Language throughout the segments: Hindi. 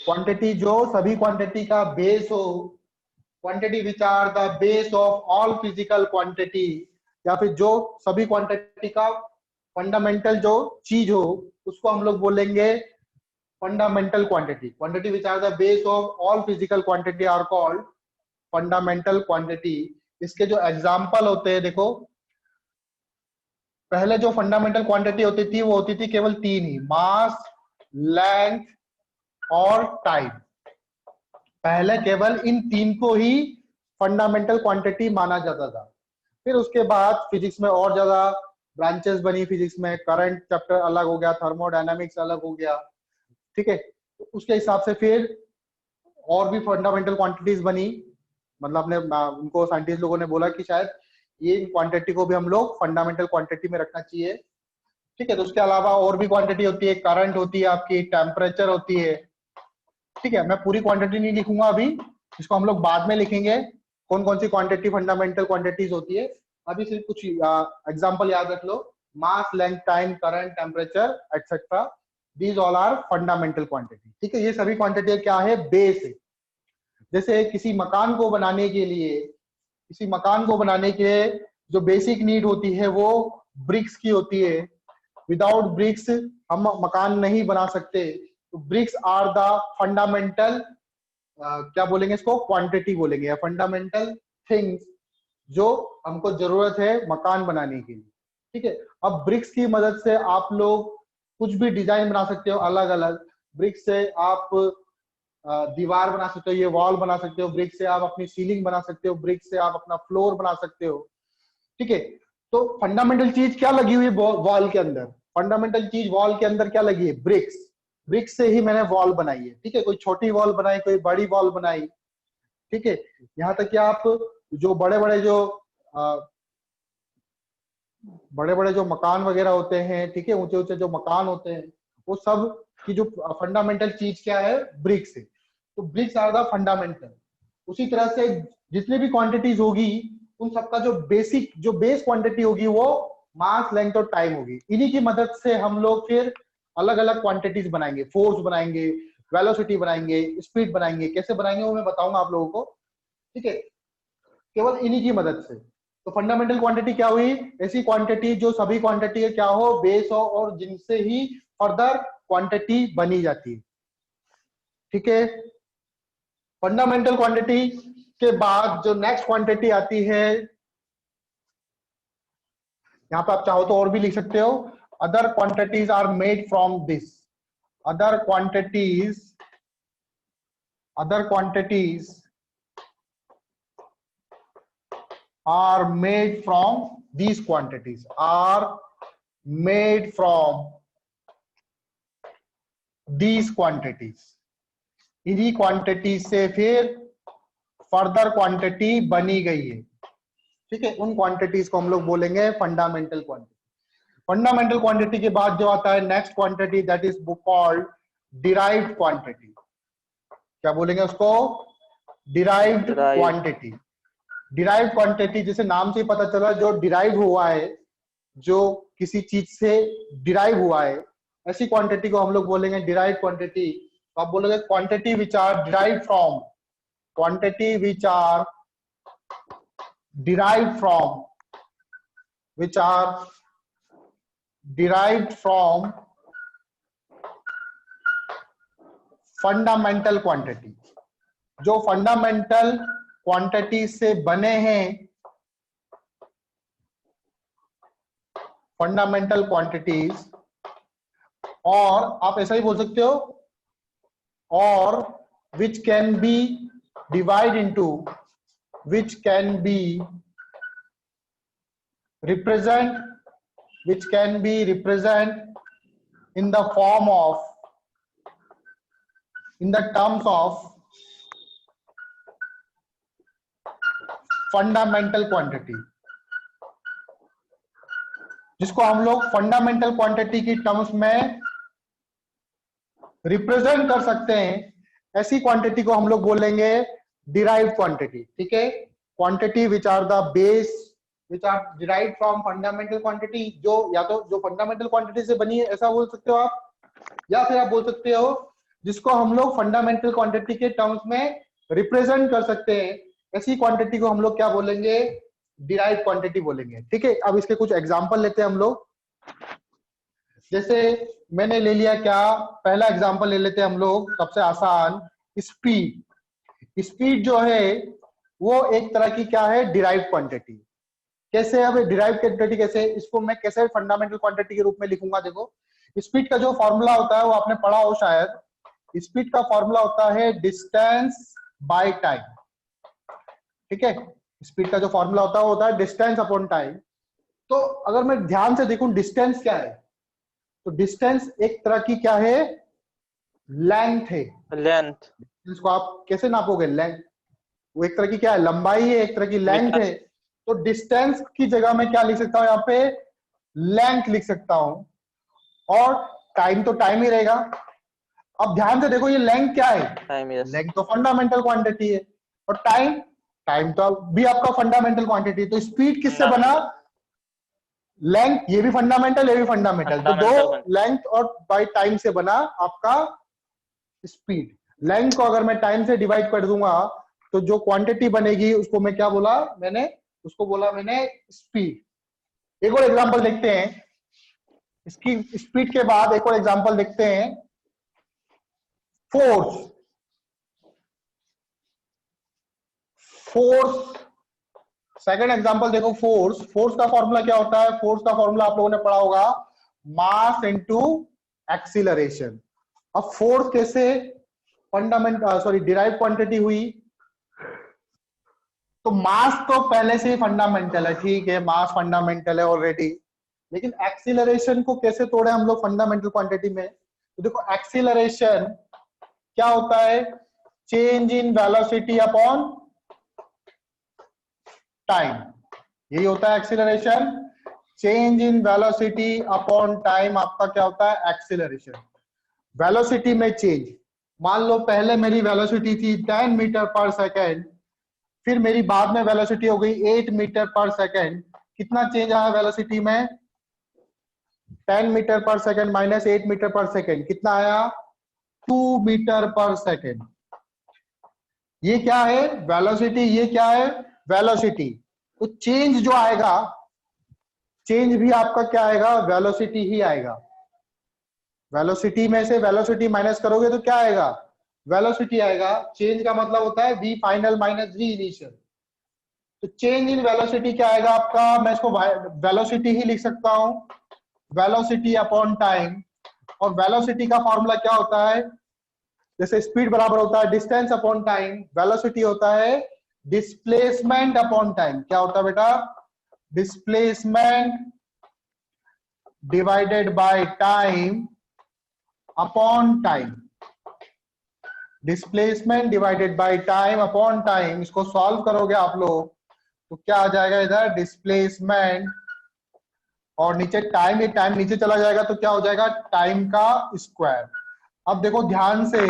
क्वांटिटी जो सभी क्वांटिटी का बेस हो, quantity which are the base of all physical quantity, या फिर जो सभी क्वांटिटी का फंडामेंटल जो चीज हो उसको हम लोग बोलेंगे fundamental quantity. Quantity which are the base of all physical quantity are called fundamental quantity. इसके जो एग्जाम्पल होते हैं, देखो पहले जो फंडामेंटल क्वांटिटी होती थी वो होती थी केवल तीन ही, मास, लेंथ और टाइम। पहले केवल इन तीन को ही फंडामेंटल क्वांटिटी माना जाता था। फिर उसके बाद फिजिक्स में और ज्यादा ब्रांचेस बनी, फिजिक्स में करंट चैप्टर अलग हो गया, थर्मोडायनामिक्स अलग हो गया, ठीक है। तो उसके हिसाब से फिर और भी फंडामेंटल क्वांटिटीज बनी, मतलब अपने उनको साइंटिस्ट लोगों ने बोला कि शायद ये क्वांटिटी को भी हम लोग फंडामेंटल क्वांटिटी में रखना चाहिए, ठीक है। तो उसके अलावा और भी क्वांटिटी होती है, करंट होती है आपकी, टेम्परेचर होती है, ठीक है। मैं पूरी क्वांटिटी नहीं लिखूंगा अभी, इसको हम लोग बाद में लिखेंगे कौन कौन सी क्वांटिटी फंडामेंटल क्वांटिटीज होती है। अभी सिर्फ कुछ एग्जांपल याद रख लो, mass, length, time, current, temperature etcetera, these all are fundamental quantity, ठीक है। ये सभी क्वांटिटी क्या है, बेस है। जैसे किसी मकान को बनाने के लिए, किसी मकान को बनाने के लिए जो बेसिक नीड होती है वो ब्रिक्स की होती है। विदाउट ब्रिक्स हम मकान नहीं बना सकते। तो ब्रिक्स आर द फंडामेंटल, क्या बोलेंगे इसको, क्वांटिटी बोलेंगे, या फंडामेंटल थिंग्स जो हमको जरूरत है मकान बनाने के लिए, ठीक है। अब ब्रिक्स की मदद से आप लोग कुछ भी डिजाइन बना सकते हो अलग अलग। ब्रिक्स से आप दीवार बना सकते हो, ये वॉल बना सकते हो, ब्रिक से आप अपनी सीलिंग बना सकते हो, ब्रिक से आप अपना फ्लोर बना सकते हो, ठीक है। तो फंडामेंटल चीज क्या लगी हुई है वॉल के अंदर, फंडामेंटल चीज वॉल के अंदर क्या लगी है, ब्रिक्स। ब्रिक्स से ही मैंने वॉल बनाई है, ठीक है। कोई छोटी वॉल बनाई, कोई बड़ी वॉल बनाई, ठीक है। यहाँ तक कि आप जो बड़े बड़े जो मकान वगैरह होते हैं, ठीक है, ऊंचे ऊंचे जो मकान होते हैं, वो सब की जो फंडामेंटल चीज क्या है, ब्रिक्स है। तो ब्रिक्स आर द फंडामेंटल। उसी तरह से जितनी भी क्वांटिटीज होगी उन सबका जो बेसिक, जो बेस क्वांटिटी होगी वो मास, लेंथ और टाइम होगी। इन्हीं की मदद से हम लोग फिर अलग अलग क्वांटिटीज बनाएंगे, फोर्स बनाएंगे, वेलोसिटी बनाएंगे, स्पीड बनाएंगे। कैसे बनाएंगे वो मैं बताऊंगा आप लोगों को, ठीक है, केवल इन्हीं की मदद से। तो फंडामेंटल क्वांटिटी क्या हुई, ऐसी क्वांटिटी जो सभी क्वांटिटी क्या हो, बेस हो, और जिनसे ही फर्दर क्वांटिटी बनी जाती है, ठीक है। फंडामेंटल क्वांटिटी के बाद जो नेक्स्ट क्वांटिटी आती है, यहां पे आप चाहो तो और भी लिख सकते हो, other quantities are made from this. Other quantities are made from these quantities, are made from these quantities। इन्हीं क्वांटिटी से फिर फर्दर क्वांटिटी बनी गई है, ठीक है। उन क्वांटिटीज को हम लोग बोलेंगे फंडामेंटल क्वांटिटी। फंडामेंटल क्वांटिटी के बाद जो आता है next quantity, that is called derived quantity. क्या बोलेंगे उसको, डिराइव्ड क्वांटिटी। डिराइव्ड क्वांटिटी जैसे नाम से ही पता चला, जो डिराइव हुआ है, जो किसी चीज से डिराइव हुआ है, ऐसी क्वांटिटी को हम लोग बोलेंगे डिराइव क्वांटिटी। तो आप बोलोगे quantity which are derive from, quantity which are derive from, which are derived from fundamental quantity. जो फंडामेंटल क्वांटिटी से बने हैं, फंडामेंटल क्वांटिटीज, और आप ऐसा ही बोल सकते हो, और which can be divided into, which can be represent, which can be represent in the form of, in the terms of fundamental quantity, जिसको हम लोग फंडामेंटल क्वांटिटी की टर्म्स में रिप्रेजेंट कर सकते हैं, ऐसी क्वांटिटी को हम लोग बोलेंगे डिराइव्ड क्वांटिटी, ठीक है। Quantity which are the base, which are derived from fundamental quantity, जो या तो जो फंडामेंटल क्वांटिटी से बनी है ऐसा बोल सकते हो आप, या फिर आप बोल सकते हो जिसको हम लोग फंडामेंटल क्वांटिटी के टर्म्स में रिप्रेजेंट कर सकते हैं, ऐसी क्वांटिटी को हम लोग क्या बोलेंगे, डिराइव्ड क्वांटिटी बोलेंगे। ठीक है, अब इसके कुछ एग्जांपल लेते हैं हम लोग। जैसे मैंने ले लिया क्या, पहला एग्जांपल ले लेते हैं हम लोग, सबसे आसान, स्पीड। स्पीड जो है वो एक तरह की क्या है, डिराइव्ड क्वांटिटी। कैसे, अब डिराइव क्वांटिटी कैसे, इसको मैं कैसे फंडामेंटल क्वांटिटी के रूप में लिखूंगा। देखो, स्पीड का जो फॉर्मूला होता है वो आपने पढ़ा हो शायद। स्पीड का फॉर्मूला होता है डिस्टेंस बाय टाइम। ठीक है, स्पीड का जो फॉर्मूला होता है वो होता है डिस्टेंस अपॉन टाइम। तो अगर मैं ध्यान से देखूं डिस्टेंस क्या है, तो डिस्टेंस एक तरह की क्या है, लेंथ है। लेंथ, इसको आप कैसे नापोगे, लेंथ, वो एक तरह की क्या है, लंबाई है, एक तरह की लेंथ है। तो डिस्टेंस की जगह मैं क्या लिख सकता हूं, यहाँ पे लेंथ लिख सकता हूं, और टाइम तो टाइम ही रहेगा। अब ध्यान से देखो, ये लेंथ क्या है, टाइम, यस। लेंथ तो फंडामेंटल क्वांटिटी है, और टाइम, टाइम तो भी आपका फंडामेंटल क्वांटिटी। तो स्पीड किससे बना, लेंथ, ये भी फंडामेंटल, ये भी फंडामेंटल, तो दो लेंथ और बाय टाइम से बना आपका स्पीड। लेंथ को अगर मैं टाइम से डिवाइड कर दूंगा तो जो क्वांटिटी बनेगी उसको मैं क्या बोला मैंने, उसको बोला मैंने स्पीड। एक और एग्जांपल देखते हैं, इसकी स्पीड के बाद एक और एग्जांपल देखते हैं, फोर्स। फोर्स, सेकंड एग्जांपल देखो, फोर्स। फोर्स का फॉर्मूला क्या होता है, फोर्स का फॉर्मूला आप लोगों ने पढ़ा होगा, मास इनटू एक्सीलरेशन। अब फोर्स कैसे डिराइव क्वांटिटी हुई, तो मास तो पहले से ही फंडामेंटल है, ठीक है, मास फंडामेंटल है ऑलरेडी, लेकिन एक्सीलरेशन को कैसे तोड़े हम लोग फंडामेंटल क्वांटिटी में। तो देखो, एक्सीलरेशन क्या होता है, change in velocity upon time, यही होता है acceleration. Change in velocity upon time आपका क्या होता है, एक्सीलरेशन। वेलोसिटी में चेंज, मान लो पहले मेरी वेलोसिटी थी 10 मीटर पर सेकेंड, फिर मेरी बाद में वेलोसिटी हो गई 8 मीटर पर सेकेंड। कितना चेंज आया वेलोसिटी में, 10 मीटर पर सेकेंड माइनस 8 मीटर पर सेकेंड, कितना आया, 2 मीटर पर सेकेंड। ये क्या है, वेलोसिटी, ये क्या है, वेलोसिटी। तो चेंज जो आएगा, चेंज भी आपका क्या आएगा, वेलोसिटी ही आएगा। वेलोसिटी में से वेलोसिटी माइनस करोगे तो क्या आएगा, वेलोसिटी आएगा। चेंज का मतलब होता है v final minus v initial. तो चेंज इन वेलोसिटी क्या आएगा आपका, मैं इसको वेलोसिटी ही लिख सकता हूं, वेलोसिटी अपॉन टाइम। और वेलोसिटी का फॉर्मूला क्या होता है, जैसे स्पीड बराबर होता है डिस्टेंस अपॉन टाइम, वेलोसिटी होता है डिस्प्लेसमेंट अपॉन टाइम। क्या होता है बेटा, displacement divided by time upon time. Displacement divided by time upon time, इसको सॉल्व करोगे आप लोग तो क्या आ जाएगा, इधर डिस्प्लेसमेंट और नीचे टाइम, ये टाइम नीचे चला जाएगा तो क्या हो जाएगा, टाइम का स्क्वायर। अब देखो ध्यान से,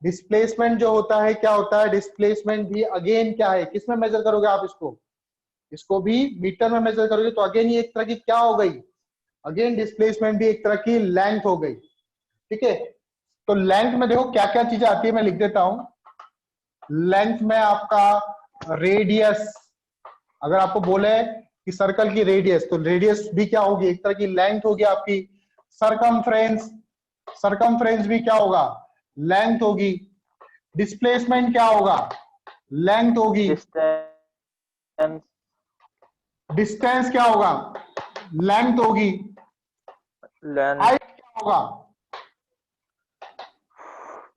डिस्प्लेसमेंट जो होता है क्या होता है, डिस्प्लेसमेंट भी अगेन क्या है, किस में मेजर करोगे आप इसको, इसको भी मीटर में मेजर करोगे, तो अगेन ये एक तरह की क्या हो गई, अगेन डिस्प्लेसमेंट भी एक तरह की लेंथ हो गई। ठीक है, तो लेंथ में देखो क्या क्या चीजें आती है, मैं लिख देता हूं। लेंथ में आपका रेडियस, अगर आपको बोले कि सर्कल की रेडियस, तो रेडियस भी क्या होगी, एक तरह की लेंथ होगी आपकी। सरकमफ्रेंस, सरकमफ्रेंस भी क्या होगा, लेंथ होगी। डिस्प्लेसमेंट क्या होगा, लेंथ होगी। डिस्टेंस, डिस्टेंस क्या होगा, लेंथ होगी। लेंथ, हाइट क्या होगा,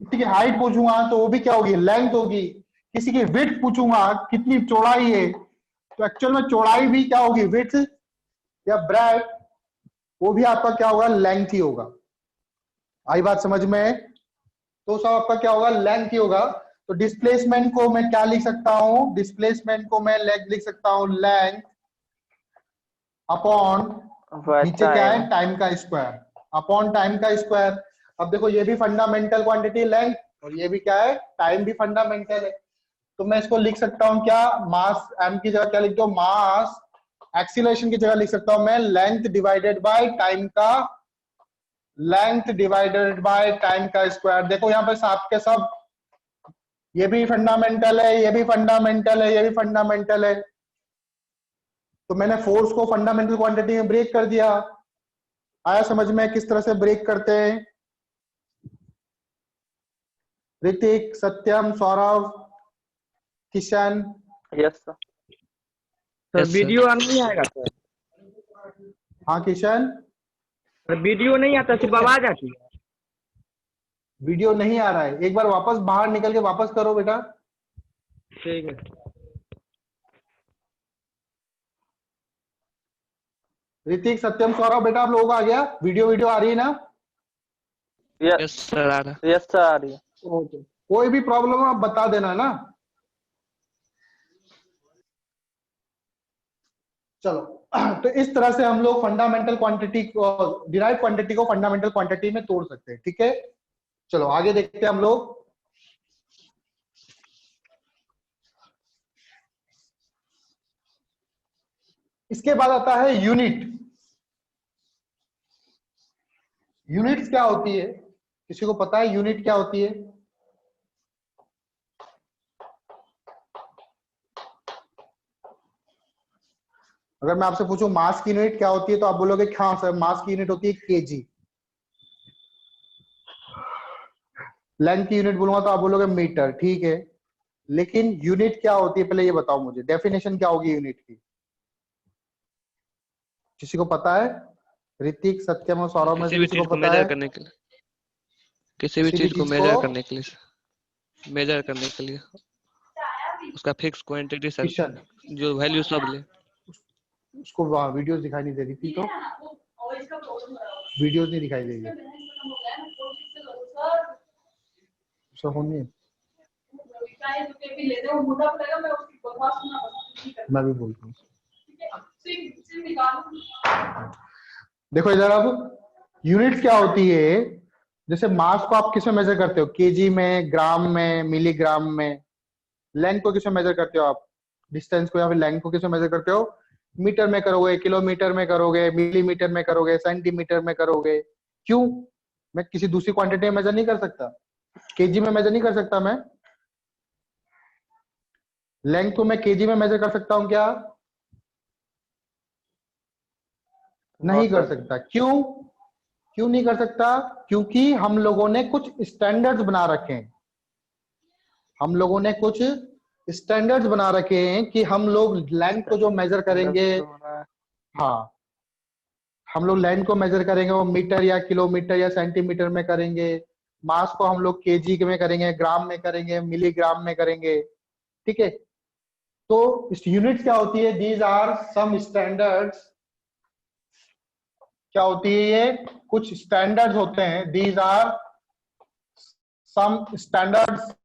किसी की हाइट पूछूंगा तो वो भी क्या होगी, लेंथ होगी। किसी की विड्थ पूछूंगा कितनी चौड़ाई है, तो एक्चुअल में चौड़ाई भी क्या होगी, विड्थ या ब्रेड्थ, वो भी आपका क्या होगा, लेंथ ही होगा। आई बात समझ में, तो सब आपका क्या होगा, लेंथ ही होगा। तो डिस्प्लेसमेंट को मैं क्या लिख सकता हूं, डिस्प्लेसमेंट को मैं लिख सकता हूं लेंथ अपॉन, नीचे क्या है, टाइम का स्क्वायर, अपॉन टाइम का स्क्वायर। अब देखो ये भी फंडामेंटल क्वांटिटी लेंथ, और ये भी क्या है, टाइम भी फंडामेंटल है। तो मैं इसको लिख सकता हूं क्या, मास m की जगह क्या लिख दो, मास। एक्सीलरेशन की जगह लिख सकता हूं मैं लेंथ डिवाइडेड बाय टाइम का लेंथ डिवाइडेड बाय टाइम का स्क्वायर। देखो यहाँ पे सब के सब, ये भी फंडामेंटल है, ये भी फंडामेंटल है, ये भी फंडामेंटल है। तो मैंने फोर्स को फंडामेंटल क्वांटिटी में ब्रेक कर दिया। आया समझ में किस तरह से ब्रेक करते हैं? Hrithik, Satyam, Saurabh, Kishan. Yes, sir. Sir Yes, sir. Video नहीं आएगा सर? हाँ किशन, सर वीडियो नहीं आता, सिर्फ आवाज आती है। वीडियो नहीं आ रहा है, एक बार वापस बाहर निकल के वापस करो बेटा। ठीक है। ऋतिक, सत्यम, सौरभ, बेटा आप लोगों को आ गया? वीडियो आ रही है ना? Yes, Yes, sir. आ रहा। yes, sir. आ रही है। ओके, कोई भी प्रॉब्लम हो आप बता देना ना। चलो, तो इस तरह से हम लोग फंडामेंटल क्वांटिटी को, डिराइव क्वांटिटी को फंडामेंटल क्वांटिटी में तोड़ सकते हैं। ठीक है, चलो आगे देखते हैं हम लोग। इसके बाद आता है यूनिट। यूनिट्स क्या होती है? किसी को पता है यूनिट क्या होती है? अगर मैं आपसे पूछूं मास की यूनिट क्या होती है तो आप बोलोगे हाँ सर, मास की यूनिट होती है केजी। लेंथ की यूनिट बोलूंगा तो आप बोलोगे मीटर। ठीक है, लेकिन यूनिट क्या होती है पहले ये बताओ मुझे, डेफिनेशन क्या होगी यूनिट की? किसी को पता है? ऋतिक, सत्यम और सौरभ में से किसी भी किसी चीज को को पता मेजर है? करने के लिए, किसी भी किसी भी चीज को चीज मेजर को? करने के लिए, मेजर करने के लिए उसका फिक्स क्वांटिटी सर, किशन, जो वैल्यू सब ले। उसको वीडियोस दिखाई नहीं दे रही थी तो वीडियोस नहीं दिखाई दे रही। सब होनी मैं भी बोलता हूँ। देखो इधर, अब यूनिट क्या होती है? जैसे मास को आप किस में मेजर करते हो? केजी में, ग्राम में, मिलीग्राम में। लेंथ को किस में मेजर करते हो आप? डिस्टेंस को या फिर लेंथ को किस में मेजर करते हो? मीटर में करोगे, किलोमीटर में करोगे, मिलीमीटर में करोगे, सेंटीमीटर में करोगे। क्यों? मैं किसी दूसरी क्वांटिटी में मेजर नहीं कर सकता? केजी में मेजर नहीं कर सकता मैं? लेंथ को मैं केजी में मेजर कर सकता हूं क्या? नहीं No, कर sir. सकता। क्यों? क्यों नहीं कर सकता? क्योंकि हम लोगों ने कुछ स्टैंडर्ड्स बना रखे हैं। हम लोगों ने कुछ स्टैंडर्ड्स बना रखे हैं कि हम लोग लेंथ को जो मेजर करेंगे, हाँ, हम लोग लेंथ को मेजर करेंगे वो मीटर या किलोमीटर या सेंटीमीटर में करेंगे। मास को हम लोग केजी में करेंगे, ग्राम में करेंगे, मिलीग्राम में करेंगे। ठीक है, तो इस यूनिट क्या होती है? These are some standards. क्या होती है ये? कुछ स्टैंडर्ड्स होते हैं। These are some standards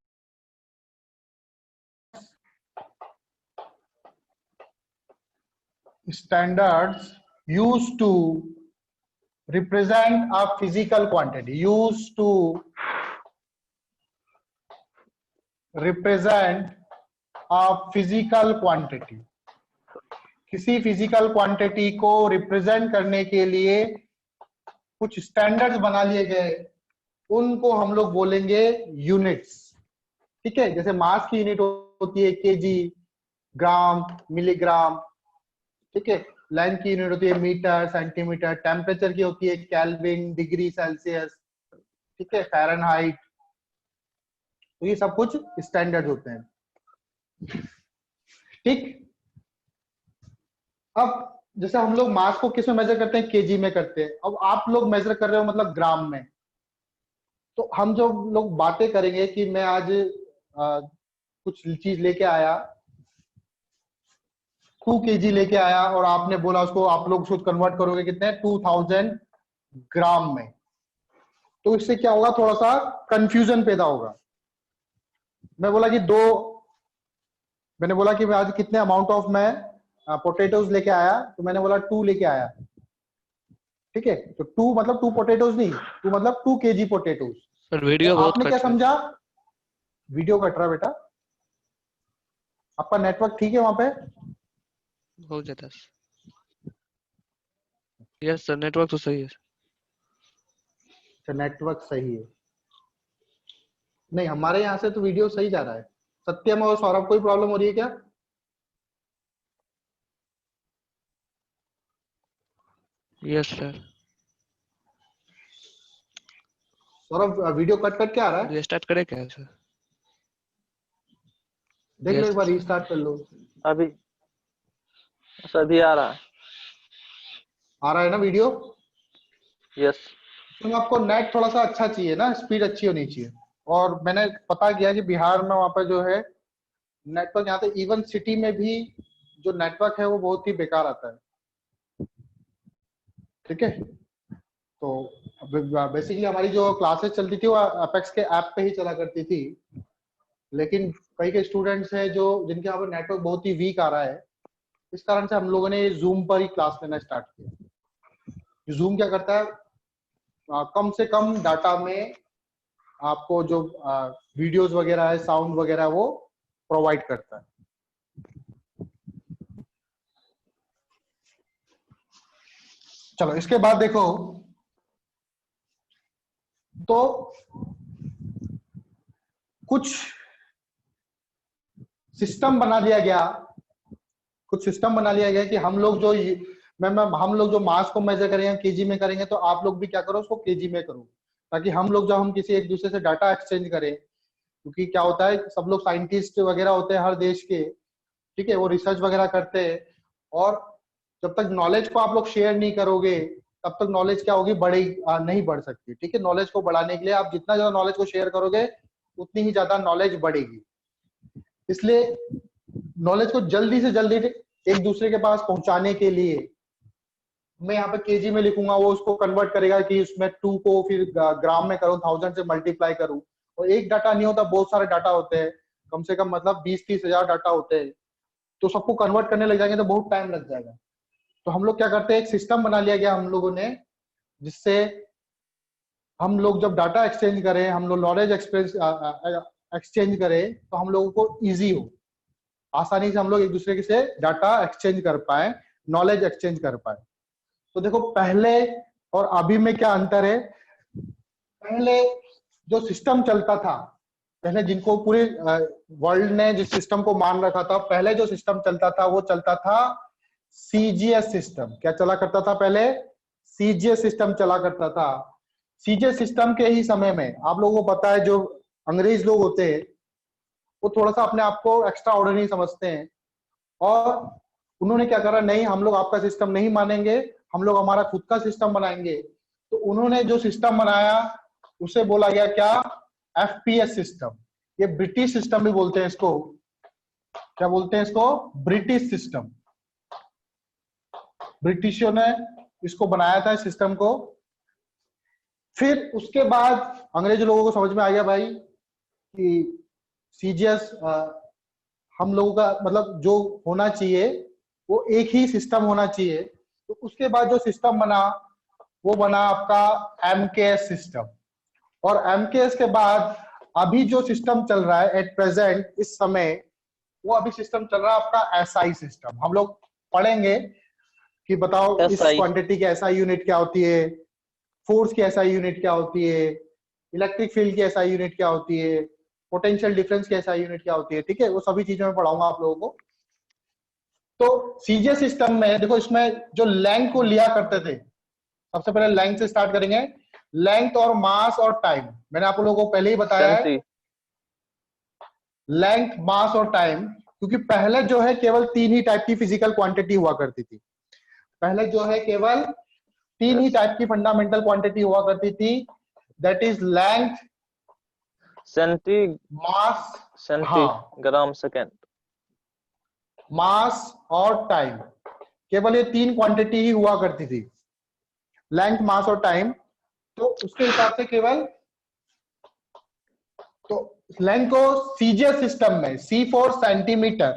used to represent a physical quantity, used to represent a physical quantity। किसी फिजिकल क्वांटिटी को रिप्रेजेंट करने के लिए कुछ स्टैंडर्ड्स बना लिए गए, उनको हम लोग बोलेंगे यूनिट्स। ठीक है, जैसे मास की यूनिट होती है केजी, ग्राम, मिलीग्राम। ठीक है, लेंथ की यूनिट होती है मीटर, सेंटीमीटर। टेम्परेचर की होती है केल्विन, डिग्री सेल्सियस। ठीक है, फ़ारेनहाइट। तो ये सब कुछ स्टैंडर्ड होते हैं। ठीक, अब जैसे हम लोग मास को किस में मेजर करते हैं? केजी में करते हैं। अब आप लोग मेजर कर रहे हो मतलब ग्राम में। तो हम जो लोग बातें करेंगे कि मैं आज कुछ चीज लेके आया, 2 केजी लेके आया, और आपने बोला उसको, आप लोग उसको कन्वर्ट करोगे कितने? 2000 ग्राम में। तो इससे क्या होगा? थोड़ा सा कंफ्यूजन पैदा होगा। मैं बोला कि मैंने बोला कि मैं आज कितने अमाउंट ऑफ मैं पोटैटोज लेके आया, तो मैंने बोला 2 लेके आया। ठीक है, तो 2 मतलब 2 पोटैटोज नहीं, 2 मतलब 2 केजी पोटैटोज। सर तो वीडियो बहुत आपने क्या कट रहा है। समझा? वीडियो कट रहा बेटा? आपका नेटवर्क ठीक है वहां पे? बहुत ज्यादा। यस सर, नेटवर्क तो सही है। अच्छा नेटवर्क सही है। नहीं हमारे यहाँ से तो वीडियो सही जा रहा है। सत्यम और सौरभ कोई प्रॉब्लम हो रही है क्या? Yes sir. Saurabh video cut cut के आ रहा है, रीस्टार्ट करें क्या सर? देख लो यस एक बार रीस्टार्ट कर लो। अभी सभी आ रहा है। आ रहा है ना वीडियो? यस तो आपको नेट थोड़ा सा अच्छा चाहिए ना, स्पीड अच्छी होनी चाहिए। और मैंने पता किया कि बिहार में वहां पर जो है नेटवर्क, यहाँ पे इवन सिटी में भी जो नेटवर्क है वो बहुत ही बेकार आता है। ठीक है, तो बेसिकली हमारी जो क्लासेस चलती थी वो अपेक्स के ऐप पे ही चला करती थी, लेकिन कई कई स्टूडेंट्स हैं जो जिनके यहाँ पर नेटवर्क बहुत ही वीक आ रहा है, इस कारण से हम लोगों ने जूम पर ही क्लास लेना स्टार्ट किया। जूम क्या करता है, कम से कम डाटा में आपको जो वीडियोस वगैरह है, साउंड वगैरह है, वो प्रोवाइड करता है। चलो इसके बाद देखो, तो कुछ सिस्टम बना दिया गया, कि हम लोग जो हम लोग जो मास को मेजर करेंगे केजी में करेंगे, तो आप लोग भी क्या करो उसको केजी में करो, ताकि हम लोग जब हम किसी एक दूसरे से डाटा एक्सचेंज करें, क्योंकि क्या होता है सब लोग साइंटिस्ट वगैरह होते हैं हर देश के, ठीक है, वो रिसर्च वगैरह करते हैं, और जब तक नॉलेज को आप लोग शेयर नहीं करोगे तब तक नॉलेज क्या होगी, नहीं बढ़ सकती। ठीक है, नॉलेज को बढ़ाने के लिए आप जितना ज्यादा नॉलेज को शेयर करोगे उतनी ही ज्यादा नॉलेज बढ़ेगी। इसलिए नॉलेज को जल्दी से जल्दी एक दूसरे के पास पहुंचाने के लिए मैं यहाँ पे केजी में लिखूंगा, वो उसको कन्वर्ट करेगा कि उसमें 2 को फिर ग्राम में करूँ, 1000 से मल्टीप्लाई करूँ, और एक डाटा नहीं होता, बहुत सारे डाटा होते हैं, कम से कम मतलब 20-30 हजार डाटा होते हैं, तो सबको कन्वर्ट करने लग जाएंगे तो बहुत टाइम लग जाएगा। तो हम लोग क्या करते हैं, एक सिस्टम बना लिया गया हम लोगों ने, जिससे हम लोग जब डाटा एक्सचेंज करें, हम लोग नॉलेज एक्सचेंज करें, तो हम लोगों को इजी हो, आसानी से हम लोग एक दूसरे से डाटा एक्सचेंज कर पाए, नॉलेज एक्सचेंज कर पाए। तो देखो पहले और अभी में क्या अंतर है। पहले जो सिस्टम चलता था, पहले जिनको पूरे वर्ल्ड ने जिस सिस्टम को मान रखा था, पहले जो सिस्टम चलता था वो चलता था सीजीएस सिस्टम। क्या चला करता था पहले? सीजीएस सिस्टम चला करता था। सीजीएस सिस्टम के ही समय में आप लोगों को पता है, जो अंग्रेज लोग होते हैं वो थोड़ा सा अपने आप को एक्स्ट्रा ऑर्डिनरी समझते हैं, और उन्होंने क्या करा, नहीं हम लोग आपका सिस्टम नहीं मानेंगे, हम लोग हमारा खुद का सिस्टम बनाएंगे। तो उन्होंने जो सिस्टम बनाया उसे बोला गया क्या? FPS system. ये ब्रिटिश सिस्टम भी बोलते हैं इसको। क्या बोलते हैं इसको? British system. ब्रिटिशों ने इसको बनाया था, इस सिस्टम को। फिर उसके बाद अंग्रेज लोगों को समझ में आ गया भाई कि सीजीएस हम लोगों का मतलब जो होना चाहिए वो एक ही सिस्टम होना चाहिए। तो उसके बाद जो सिस्टम बना वो बना आपका एमकेएस सिस्टम, और एमकेएस के बाद अभी जो सिस्टम चल रहा है एट प्रेजेंट, इस समय वो अभी सिस्टम चल रहा है आपका एसआई सिस्टम। हम लोग पढ़ेंगे कि बताओ इस SI क्वांटिटी की एसआई यूनिट क्या होती है, फोर्स की एसआई यूनिट क्या होती है, इलेक्ट्रिक फील्ड की एसआई यूनिट क्या होती है, पोटेंशियल डिफरेंस की एसआई यूनिट क्या होती है। ठीक है, वो सभी चीजें मैं पढ़ाऊंगा आप लोगों को। तो सीजीएस सिस्टम में देखो, इसमें जो लेंथ को लिया करते थे, सबसे पहले लेंथ से स्टार्ट करेंगे। लेंथ और मास और टाइम, मैंने आप लोगों को पहले ही बताया है, सेंटी लेंथ, मास और टाइम। क्योंकि पहले जो है केवल 3 ही टाइप की फिजिकल क्वांटिटी हुआ करती थी। पहले जो है केवल 3 ही टाइप की फंडामेंटल क्वांटिटी हुआ करती थी, that is length, centi mass, centi हाँ, ग्राम सेकेंड। मास और टाइम। केवल ये 3 क्वांटिटी ही हुआ करती थी, लेंथ, मास और टाइम। तो उसके हिसाब से केवल, तो लेंथ को सीजीएस सिस्टम में सी फॉर सेंटीमीटर,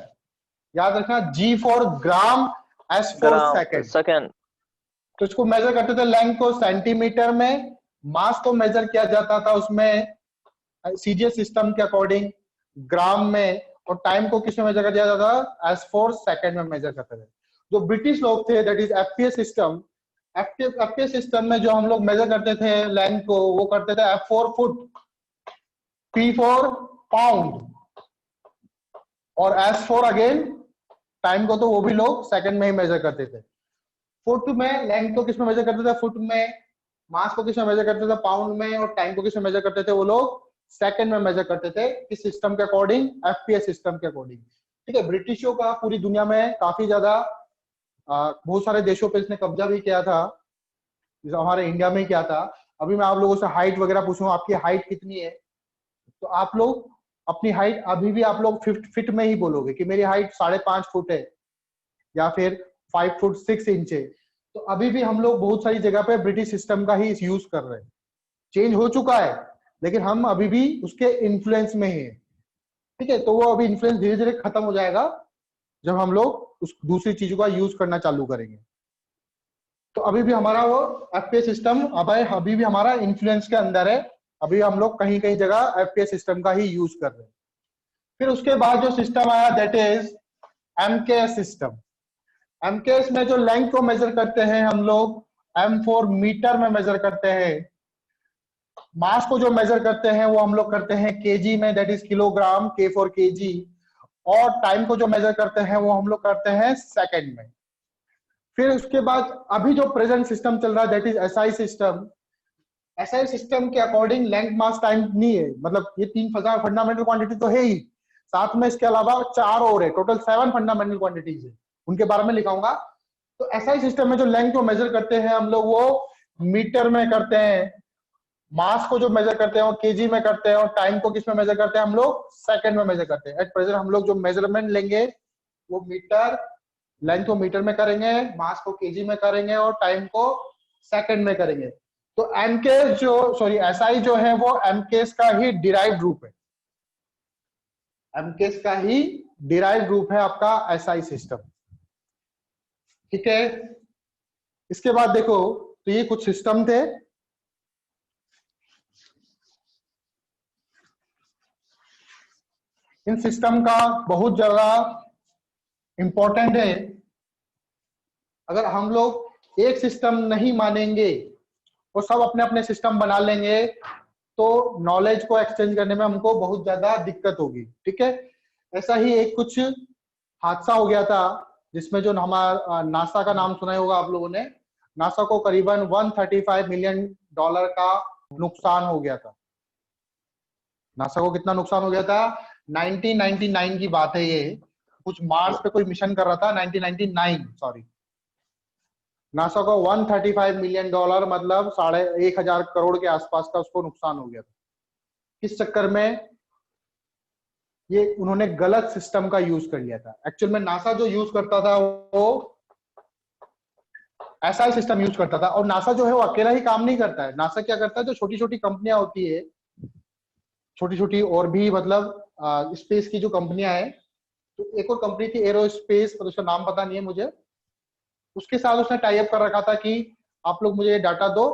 याद रखना, G for gram, S for gram second. Second. तो इसको मेजर करते थे लेंथ को सेंटीमीटर में, मास को मेजर किया जाता था उसमें सीजीएस सिस्टम के अकॉर्डिंग ग्राम में, और टाइम को किसमें मेजर कर दिया जाता था? एस फॉर सेकेंड में मेजर करते थे। जो ब्रिटिश लोग थे, that is FPS system, FPS system में जो हम लोग मेजर करते थे लेंथ को, वो करते थे F4 फुट, P4 पाउंड और S4 अगेन टाइम को तो वो भी लोग सेकंड में ही मेजर करते थे। फुट में लेंथ को किस में मेजर करते थे? फुट में। मास को किस में मेजर करते थे? पाउंड में। और टाइम को किस में मेजर करते थे? वो लोग सेकंड में मेजर करते थे। किस सिस्टम के अकॉर्डिंग? एफपीएस सिस्टम के अकॉर्डिंग। ठीक है, ब्रिटिशों का पूरी दुनिया में काफी ज्यादा बहुत सारे देशों पे इसने कब्जा भी किया था, जैसे हमारे इंडिया में किया था। अभी मैं आप लोगों से हाइट वगैरह पूछूं, आपकी हाइट कितनी है, तो आप लोग अपनी हाइट अभी भी आप लोग फिट में ही बोलोगे कि मेरी हाइट 5.5 फुट है या फिर 5 फुट 6 इंच है। तो अभी भी हम लोग बहुत सारी जगह पे ब्रिटिश सिस्टम का ही यूज कर रहे हैं। चेंज हो चुका है लेकिन हम अभी भी उसके इन्फ्लुएंस में ही है। ठीक है, तो वो अभी इन्फ्लुएंस धीरे धीरे खत्म हो जाएगा जब हम लोग उस दूसरी चीजों का यूज करना चालू करेंगे। तो अभी भी हमारा वो एफपीएस सिस्टम अभी भी हमारा इन्फ्लुएंस के अंदर है। अभी हम लोग कहीं कहीं जगह एफपीएस सिस्टम का ही यूज कर रहे हैं। फिर उसके बाद जो सिस्टम आया that is MKS system. MKS में जो लेंथ को मेजर करते हैं हम लोग M4 मीटर में मेजर करते हैं। मास को जो मेजर करते हैं वो हम लोग करते हैं केजी में, that is kilogram, K for KG. और टाइम को जो मेजर करते हैं वो हम लोग करते हैं सेकंड में। फिर उसके बाद अभी जो प्रेजेंट सिस्टम चल रहा है that is SI system. SI system के अकॉर्डिंग लेंथ मास टाइम नहीं है, मतलब ये 3 फंडामेंटल क्वांटिटी तो है ही, साथ में इसके अलावा 4 और है, टोटल 7 फंडामेंटल क्वांटिटीज है, उनके बारे में लिखाऊंगा। तो एसआई सिस्टम में जो लेंथ को मेजर करते हैं हम लोग वो मीटर में करते हैं। मास को जो मेजर करते हैं वो केजी में करते हैं। और टाइम को किस में मेजर करते हैं हम लोग? सेकंड में मेजर करते हैं। एट प्रेजेंट हम लोग जो मेजरमेंट लेंगे वो मीटर, लेंथ को मीटर में करेंगे, मास को केजी में करेंगे और टाइम को सेकंड में करेंगे। तो एमकेएस एसआई जो है वो एमकेएस का ही डिराइव्ड रूप है। एमकेएस का ही डिराइव्ड रूप है आपका एसआई सिस्टम। ठीक है, इसके बाद देखो, तो ये कुछ सिस्टम थे। इन सिस्टम का बहुत ज्यादा इंपॉर्टेंट है। अगर हम लोग एक सिस्टम नहीं मानेंगे और सब अपने अपने सिस्टम बना लेंगे तो नॉलेज को एक्सचेंज करने में हमको बहुत ज्यादा दिक्कत होगी। ठीक है, ऐसा ही एक कुछ हादसा हो गया था जिसमें जो हमारा नासा का नाम सुना होगा आप लोगों ने। नासा को करीबन $135 मिलियन का नुकसान हो गया था। नासा को कितना नुकसान हो गया था? 1999 की बात है ये। कुछ मार्स पे कोई मिशन कर रहा था, 1999 सॉरी। नासा को $135 मिलियन मतलब 1,500 करोड़ के आसपास का उसको नुकसान हो गया था। किस चक्कर में? ये उन्होंने गलत सिस्टम का यूज कर लिया था। एक्चुअल में नासा जो यूज करता था वो एसआई सिस्टम यूज करता था। और नासा जो है वो अकेला ही काम नहीं करता है। नासा क्या करता है, जो छोटी छोटी कंपनियां होती है, छोटी छोटी और भी मतलब स्पेस की जो कंपनियां हैं, तो एक और कंपनी थी एरोस्पेस, पर उसका नाम पता नहीं है मुझे, उसके साथ उसने टाई अप कर रखा था कि आप लोग मुझे ये डाटा दो।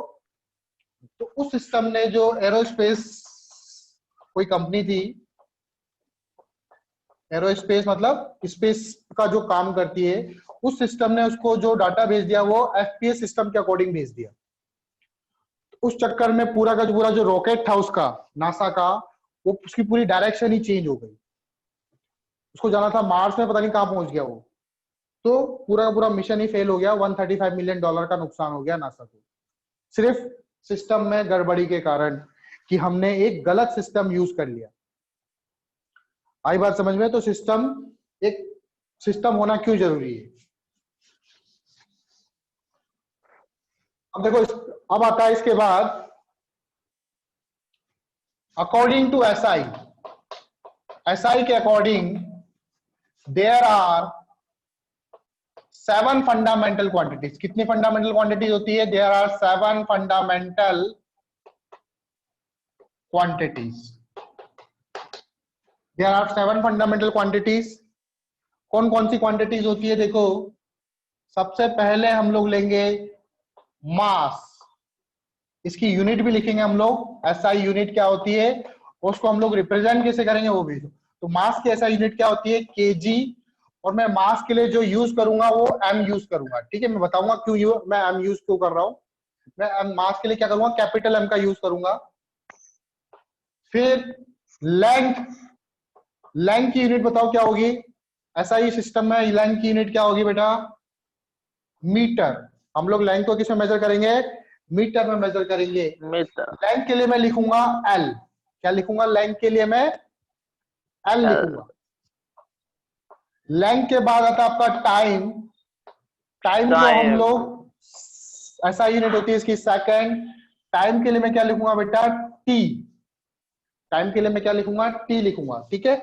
तो उस सिस्टम ने, जो एरोस्पेस कोई कंपनी थी, एरोस्पेस मतलब स्पेस का जो काम करती है, उस सिस्टम ने उसको जो डाटा भेज दिया वो एफपीएस सिस्टम के अकॉर्डिंग भेज दिया। उस चक्कर में पूरा का पूरा जो रॉकेट था उसका, नासा का, वो उसकी पूरी डायरेक्शन ही चेंज हो गई। उसको जाना था मार्स में, पता नहीं कहां पहुंच गया वो। तो पूरा का पूरा मिशन ही फेल हो गया। $135 मिलियन का नुकसान हो गया नासा को, सिर्फ सिस्टम में गड़बड़ी के कारण, कि हमने एक गलत सिस्टम यूज कर लिया। आई बात समझ में? तो एक सिस्टम होना क्यों जरूरी है। अब देखो, अब आता है इसके बाद अकॉर्डिंग टू एसआई के according there are 7 fundamental quantities. कितनी फंडामेंटल क्वांटिटीज होती है? There are 7 fundamental quantities. There are 7 fundamental quantities. कौन कौन सी क्वांटिटीज होती है? देखो, सबसे पहले हम लोग लेंगे मास। इसकी यूनिट भी लिखेंगे हम लोग, एसआई यूनिट क्या होती है, उसको हम लोग रिप्रेजेंट कैसे करेंगे वो भी। तो मास की एसआई यूनिट क्या होती है? केजी। और मैं मास के लिए जो यूज करूंगा वो m यूज करूंगा। ठीक है, मैं बताऊंगा क्यों मैं m यूज क्यों कर रहा हूं। मैं मास के लिए क्या करूंगा, कैपिटल M का यूज करूंगा। फिर लेंथ, लेंथ की यूनिट बताओ क्या होगी, ऐसा ही सिस्टम में लेंथ की यूनिट क्या होगी बेटा, मीटर। हम लोग लेंथ को किसमें मेजर करेंगे, मीटर में मेजर करेंगे। मीटर। लेंथ के लिए मैं लिखूंगा L, क्या लिखूंगा, लेंथ के लिए मैं L लिखूंगा। लेंथ के बाद आता है आपका टाइम। टाइम को हम टाइम। लोग ऐसा यूनिट होती है इसकी सेकंड। टाइम के लिए मैं क्या लिखूंगा बेटा, T। टाइम के लिए मैं क्या लिखूंगा, T लिखूंगा। ठीक है,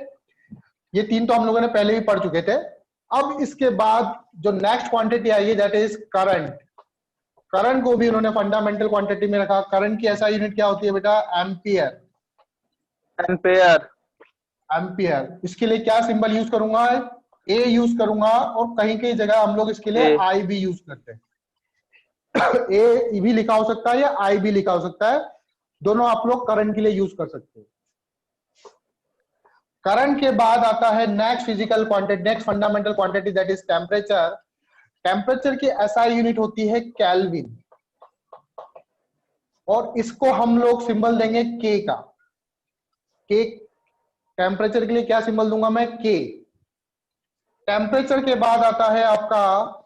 ये तीन तो हम लोगों ने पहले भी पढ़ चुके थे। अब इसके बाद जो नेक्स्ट क्वांटिटी आएगी दैट इज करंट। करंट को भी उन्होंने फंडामेंटल क्वांटिटी में रखा। करंट की ऐसा यूनिट क्या होती है बेटा, एम्पियर। एम्पेयर। एम्पियर, इसके लिए क्या सिंबल यूज करूंगा, ए यूज करूंगा, और कहीं कहीं जगह हम लोग इसके लिए ए। आई भी यूज करते हैं। ए भी लिखा हो सकता है या आई भी लिखा हो सकता है, दोनों आप लोग करंट के लिए यूज कर सकते हो। करंट के बाद आता है next physical quantity, next fundamental quantity that is temperature. Temperature की ऐसा यूनिट होती है केल्विन, और इसको हम लोग सिंबल देंगे के का। के, टेम्परेचर के लिए क्या सिंबल दूंगा मैं, के। टेम्परेचर के बाद आता है आपका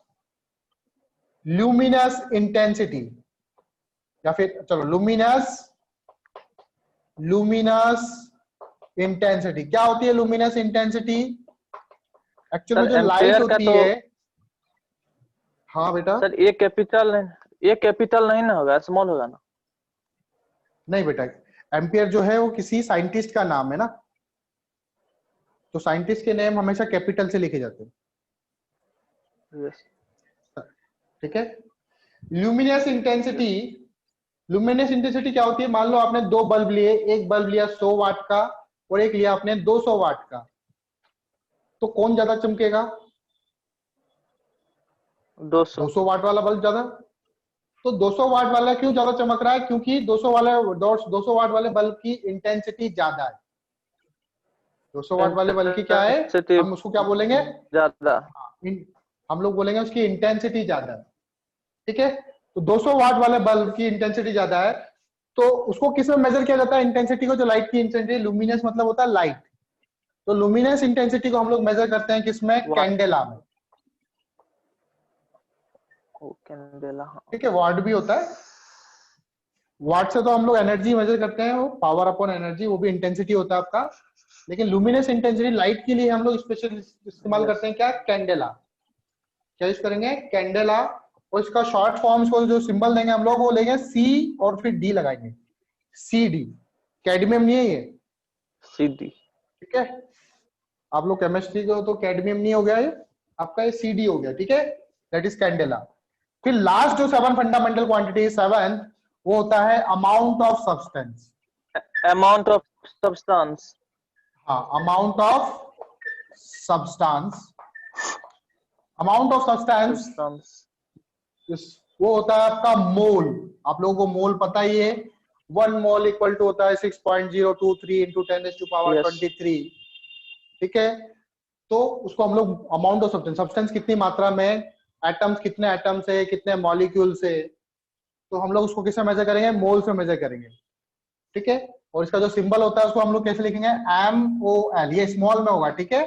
ल्यूमिनस इंटेंसिटी, या फिर चलो लुमिनस, लुमिनस इंटेंसिटी क्या होती है, लुमिनस इंटेंसिटी एक्चुअल में सर जो लाइट एम्पेयर का होती तो है। हाँ बेटा, सर ये कैपिटल नहीं ना होगा, स्मॉल होगा ना। नहीं बेटा, एम्पियर जो है वो किसी साइंटिस्ट का नाम है ना, तो साइंटिस्ट के नेम हमेशा कैपिटल से लिखे जाते हैं। यस। ठीक है, ल्यूमिनस इंटेंसिटी, लुमिनस इंटेंसिटी क्या होती है, मान लो आपने दो बल्ब लिए, एक बल्ब लिया 100 वाट का और एक लिया आपने 200 वाट का, तो कौन ज्यादा चमकेगा, 200 वाट वाला बल्ब ज्यादा। तो 200 वाट वाला क्यों ज्यादा चमक रहा है, क्योंकि 200 वाट वाले बल्ब की इंटेंसिटी ज्यादा है। 200 वाट वाले बल्ब की क्या है, इंटेंसिटी हम उसको क्या बोलेंगे, ज्यादा। हम लोग बोलेंगे उसकी इंटेंसिटी ज्यादा है। ठीक है, तो 200 वाट वाले बल्ब की इंटेंसिटी ज्यादा है, तो उसको किस में मेजर किया जाता है इंटेंसिटी को, जो लाइट की इंटेंसिटी, लुमिनस मतलब होता है लाइट, तो लुमिनस इंटेंसिटी को हम लोग मेजर करते हैं किसमें, कैंडेला में। कैंडेला। ठीक है, वाट भी होता है, वाट से तो हम लोग एनर्जी मेजर करते हैं, वो पावर अपॉन एनर्जी, वो भी इंटेंसिटी होता है आपका। लेकिन लुमिनस इंटेंसिटी लाइट के लिए हम लोग स्पेशल इस्तेमाल करते हैं क्या, कैंडेला। क्या यूज करेंगे, कैंडेला। और इसका शॉर्ट फॉर्म्स को जो सिंबल देंगे हम लोग वो लेंगे सी और फिर डी लगाएंगे, सी डी। कैडमियम नहीं है ये, सीधी। ठीक है, आप लोग केमिस्ट्री को तो कैडमियम नहीं हो गया ये आपका, ये सी डी हो गया। ठीक है, दैट इज कैंडेला। फिर लास्ट जो 7 फंडामेंटल क्वांटिटी, 7th वो होता है amount of substance. Amount of substance. हाँ, amount of substance, amount of substance वो होता है आपका मोल। आप लोगों को मोल पता ही है, 1 मोल इक्वल टू होता है 6.023 इंटू 10⁻23। ठीक है, तो उसको हम लोग अमाउंट ऑफ सब्सटेंस, सब्सटेंस कितनी मात्रा में, एटम्स कितने एटम से, कितने मॉलिक्यूल से, तो हम लोग उसको किससे मेजर करेंगे, मोल से मेजर करेंगे। ठीक है, और इसका जो सिंबल होता है उसको हम लोग कैसे लिखेंगे, MOL, ये स्मॉल में होगा। ठीक है,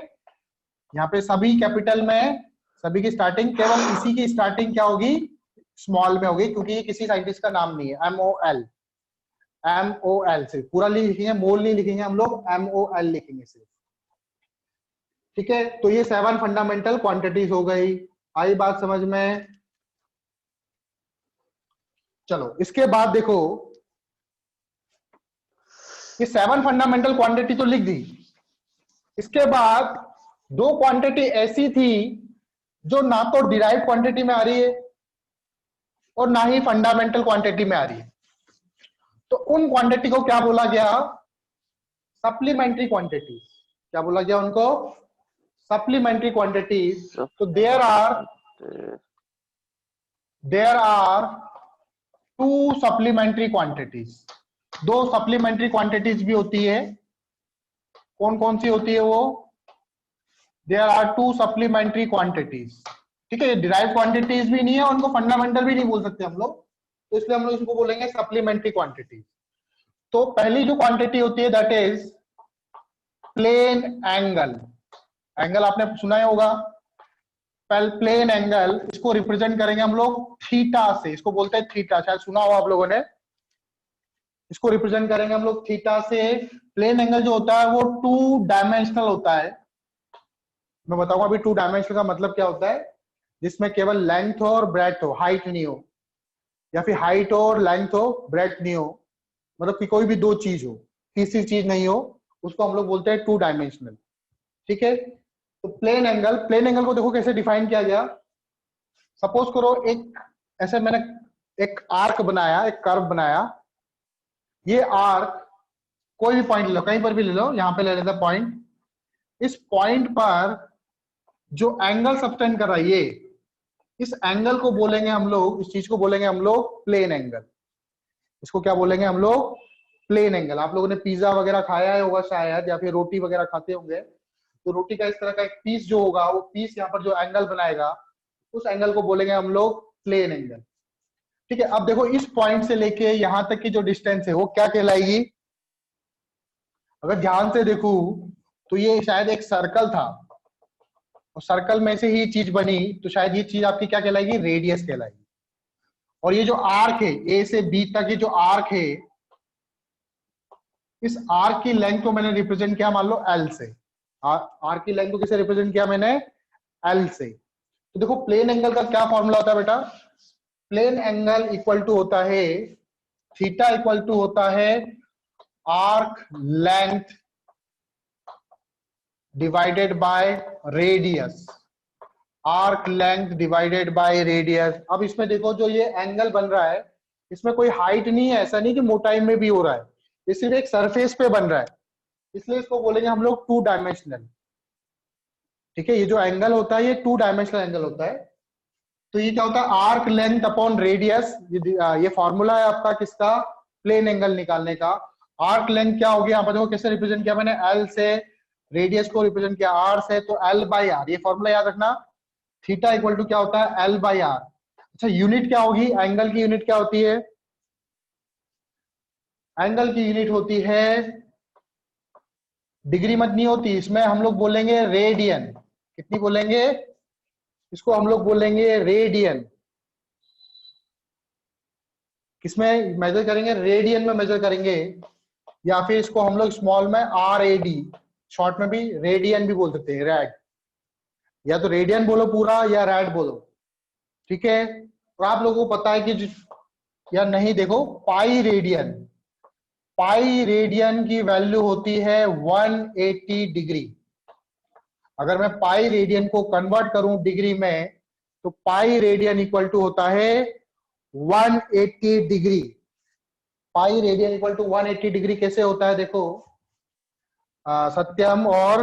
यहाँ पे सभी कैपिटल में, सभी की स्टार्टिंग, केवल इसी की स्टार्टिंग क्या होगी, स्मॉल में होगी, क्योंकि ये किसी साइंटिस्ट का नाम नहीं है। MOL, MOL से पूरा लिखेंगे, मोल नहीं लिखेंगे हम लोग, MOL लिखेंगे सिर्फ। ठीक है, तो ये 7 फंडामेंटल क्वांटिटीज हो गई। आई बात समझ में, चलो इसके बाद देखो, ये 7 फंडामेंटल क्वांटिटी तो लिख दी, इसके बाद 2 क्वांटिटी ऐसी थी जो ना तो डिराइव क्वांटिटी में आ रही है और ना ही फंडामेंटल क्वांटिटी में आ रही है, तो उन क्वांटिटी को क्या बोला गया, सप्लीमेंट्री क्वांटिटीज। क्या बोला गया उनको, सप्लीमेंट्री क्वांटिटीज। तो there are 2 supplementary quantities, 2 supplementary quantities भी होती है। कौन कौन सी होती है वो, there are two supplementary quantities. ठीक है, ये डिराइव क्वांटिटीज भी नहीं है, उनको फंडामेंटल भी नहीं बोल सकते हम लोग, तो इसलिए हम लोग इसको बोलेंगे सप्लीमेंट्री क्वांटिटीज। तो पहली जो क्वांटिटी होती है that is plane angle. Angle आपने सुना ही होगा, प्लेन एंगल, इसको रिप्रेजेंट करेंगे हम लोग थीटा से, इसको बोलते हैं थीटा, शायद सुना हो आप लोगों ने। इसको रिप्रेजेंट करेंगे हम लोग थीटा से। प्लेन एंगल जो होता है वो 2 डायमेंशनल होता है। मैं बताऊंगा अभी 2 डायमेंशनल का मतलब क्या होता है, जिसमें केवल लेंथ हो और ब्रेड्थ हो, हाइट नहीं हो, या फिर हाइट हो और लेंथ हो, ब्रेड्थ नहीं हो, मतलब कि कोई भी 2 चीज हो, तीसरी चीज नहीं हो, उसको हम लोग बोलते हैं 2 डायमेंशनल। ठीक है, तो प्लेन एंगल को देखो कैसे डिफाइन किया गया। सपोज करो एक ऐसे मैंने एक आर्क बनाया, एक कर्व बनाया, ये आर्क कोई भी पॉइंट ले लो, कहीं पर भी ले लो, यहां पे ले लेते हैं पॉइंट। इस पॉइंट पर जो एंगल सबटेंड कर रहा है ये, इस एंगल को बोलेंगे हम लोग, इस चीज को बोलेंगे हम लोग प्लेन एंगल। इसको क्या बोलेंगे हम लोग? Plane angle. आप लोगों ने पिज्जा वगैरह खाया होगा शायद, या फिर रोटी वगैरह खाते होंगे, तो रोटी का इस तरह का एक पीस जो होगा, वो पीस यहाँ पर जो एंगल बनाएगा, उस एंगल को बोलेंगे हम लोग प्लेन एंगल। ठीक है, अब देखो इस पॉइंट से लेके यहां तक की जो डिस्टेंस है वो क्या कहलाएगी? अगर ध्यान से देखूं तो ये शायद एक सर्कल था, और सर्कल में से ही चीज बनी, तो शायद ये चीज आपकी क्या कहलाएगी? रेडियस कहलाएगी। और ये जो आर्क है, ए से बी तक ये जो आर्क है, इस आर्क की लेंथ को मैंने रिप्रेजेंट किया मान लो एल से। आर्क की लेंथ को किसे रिप्रेजेंट किया मैंने? एल से। तो देखो प्लेन एंगल का क्या फॉर्मूला होता है बेटा? प्लेन एंगल इक्वल टू होता है, थीटा इक्वल टू होता है arc length divided by radius. Arc length divided by radius. अब इसमें देखो जो ये एंगल बन रहा है, इसमें कोई हाइट नहीं है, ऐसा नहीं कि मोटाई में भी हो रहा है, ये सिर्फ एक सरफेस पे बन रहा है, इसलिए इसको बोलेंगे हम लोग 2 डायमेंशनल। ठीक है, ये जो एंगल होता है ये 2 डायमेंशनल एंगल होता है। तो ये क्या होता है? Arc length upon radius. ये फॉर्मूला है आपका किसका? प्लेन एंगल निकालने का। आर्क लेंथ क्या होगी? यहाँ पर देखो कैसे रिप्रेजेंट किया मैंने, एल से, रेडियस को रिप्रेजेंट किया आर से, तो एल बाई आर। ये फॉर्मूला याद रखना, थीटा इक्वल टू क्या होता है? L by R. अच्छा, यूनिट क्या होगी? एंगल की यूनिट क्या होती है? एंगल की यूनिट होती है डिग्री मत नहीं होती, इसमें हम लोग बोलेंगे रेडियन। कितनी बोलेंगे? इसको हम लोग बोलेंगे रेडियन। किसमें मेजर करेंगे? रेडियन में मेजर करेंगे, या फिर इसको हम लोग स्मॉल में RAD, शॉर्ट में भी रेडियन भी बोल सकते हैं, रैड। या तो रेडियन बोलो पूरा, या रैड बोलो। ठीक है, और आप लोगों को पता है कि या नहीं, देखो पाई रेडियन की वैल्यू होती है 180 डिग्री। अगर मैं पाई रेडियन को कन्वर्ट करूं डिग्री में, तो पाई रेडियन इक्वल टू होता है 180 degree. Pi radian equal to 180 degree कैसे होता है? देखो सत्यम और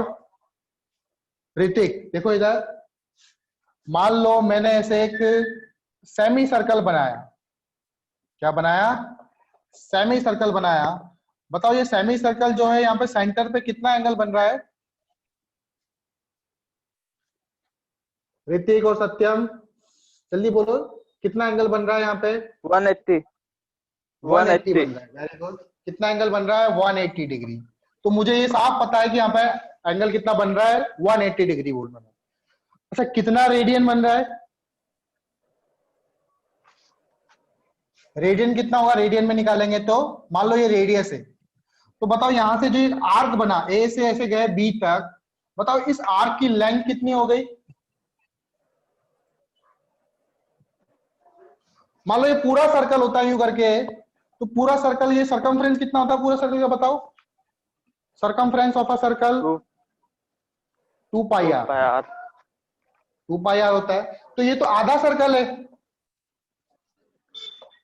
ऋतिक, देखो इधर, मान लो मैंने ऐसे एक सेमी सर्कल बनाया। क्या बनाया? सेमी सर्कल बनाया। बताओ ये सेमी सर्कल जो है, यहाँ पे सेंटर पे कितना एंगल बन रहा है? ऋतिक और सत्यम जल्दी बोलो, कितना एंगल बन रहा है यहाँ पे? 180 बन रहा है। Very good. कितना एंगल बन रहा है? 180 डिग्री। तो मुझे ये साफ पता है कि यहाँ पे एंगल कितना बन रहा है? 180 डिग्री बोल रहा है। अच्छा, कितना रेडियन बन रहा है? रेडियन कितना होगा? रेडियन में निकालेंगे तो मान लो ये रेडियस है, तो बताओ यहां से जो एक आर्क बना, ए से ऐसे गए बी तक, बताओ इस आर्क की लेंथ कितनी हो गई? मान लो ये पूरा सर्कल होता है यूं करके, तो पूरा सर्कल, ये सरकमफ्रेंस कितना होता है पूरा सर्कल का? बताओ, circumference of a circle 2 pi R. 2 pi R होता है। तो ये तो आधा सर्कल है,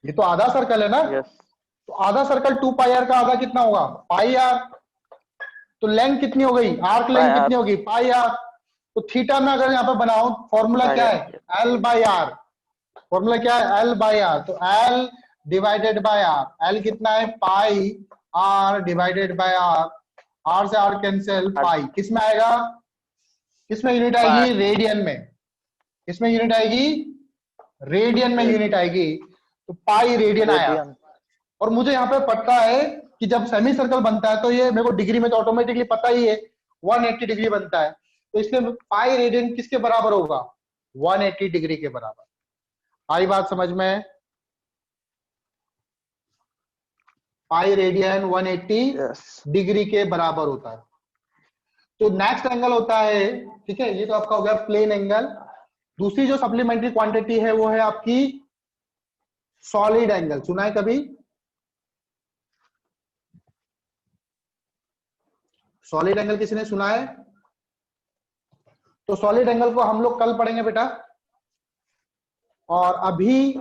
ये तो आधा सर्कल है ना। यस। तो आधा सर्कल 2 पाई आर का आधा कितना होगा? पाई आर। तो लेंथ कितनी हो गई? आर्क लेंथ कितनी होगी? पाई आर। तो थीटा में अगर यहाँ पे बनाओ, फॉर्मूला क्या है? L by are. फॉर्मूला क्या है? L by R. तो L divided by R. L कितना है? Pi R divided by R. R से आर कैंसिल, पाई किस में आएगा? किसमें यूनिट आएगी? रेडियन में। किसमें यूनिट आएगी? रेडियन में यूनिट आएगी। तो पाई रेडियन आया। रेडियन। और मुझे यहाँ पे पता है कि जब सेमी सर्कल बनता है तो ये मेरे को डिग्री में तो ऑटोमेटिकली पता ही है 180 डिग्री बनता है, तो इसलिए पाई रेडियन किसके बराबर होगा? 180 डिग्री के बराबर। आई बात समझ में? Pi radian 180 yes. डिग्री के बराबर होता है। तो नेक्स्ट एंगल होता है, ठीक है, ये तो आपका हो गया प्लेन एंगल। दूसरी जो सप्लीमेंट्री क्वांटिटी है वो है आपकी सॉलिड एंगल। सुना है कभी? सॉलिड एंगल किसी ने सुना है? तो सॉलिड एंगल को हम लोग कल पढ़ेंगे बेटा, और अभी